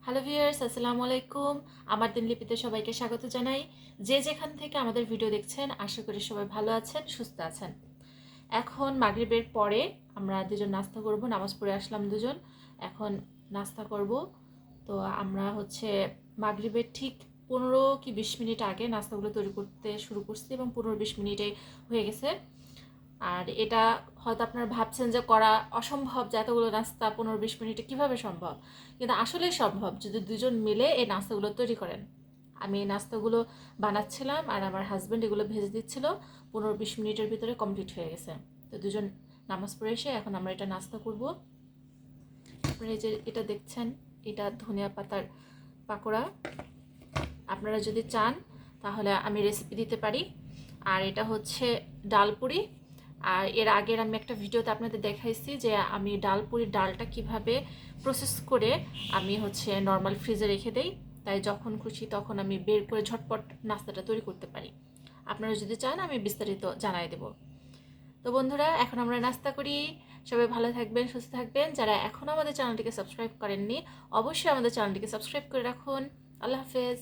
Hello viewers, আসসালামু আলাইকুম। আমার দিনলিপিতে সবাইকে স্বাগত জানাই। যে যেখান থেকে আমাদের ভিডিও দেখছেন, আশা করি সবাই ভালো আছেন, সুস্থ আছেন। এখন মাগরিবের পরে আমরা দুজন নাস্তা করব, নামাজ পড়ে আসলাম দুজন। এখন নাস্তা করব। তো আমরা মাগরিবের ঠিক 15 কি 20 মিনিট আগে নাস্তাগুলো তৈরি করতে শুরু করছি এবং 15-20 মিনিটে হয়ে গেছে। আর এটা হয়তো আপনারা ভাবছেন যে করা অসম্ভব, যে এতগুলো নাস্তা 15-20 মিনিটে কিভাবে সম্ভব, কিন্তু আসলেই সম্ভব যদি দুজন মিলে এই নাস্তাগুলো তৈরি করেন। আমি এই নাস্তাগুলো বানাচ্ছিলাম আর আমার হাজব্যান্ড এগুলো ভেজে দিচ্ছিল। 15-20 মিনিটের ভিতরে কমপ্লিট হয়ে গেছে। তো দুজন নামাজ পড়ে এসে এখন আমরা এটা নাস্তা করব। আপনারা এই যে এটা দেখছেন, এটা ধনিয়া পাতার পাকোড়া। আপনারা যদি চান তাহলে আমি রেসিপি দিতে পারি। আর এটা হচ্ছে ডালপুরি। আর এর আগের আমি একটা ভিডিওতে আপনাদের দেখাইছি যে আমি ডালপুরির ডালটা কিভাবে প্রসেস করে আমি নর্মাল ফ্রিজে রেখে দেই, তাই যখন খুশি তখন আমি বের করে ঝটপট নাস্তাটা তৈরি করতে পারি। আপনারা যদি চান আমি বিস্তারিত জানাই দেব। তো বন্ধুরা, এখন আমরা নাস্তা করি। সবাই ভালো থাকবেন, সুস্থ থাকবেন। যারা এখনও আমাদের চ্যানেলটিকে সাবস্ক্রাইব করেননি, অবশ্যই আমাদের চ্যানেলটিকে সাবস্ক্রাইব করে রাখুন। আল্লাহ হাফেজ।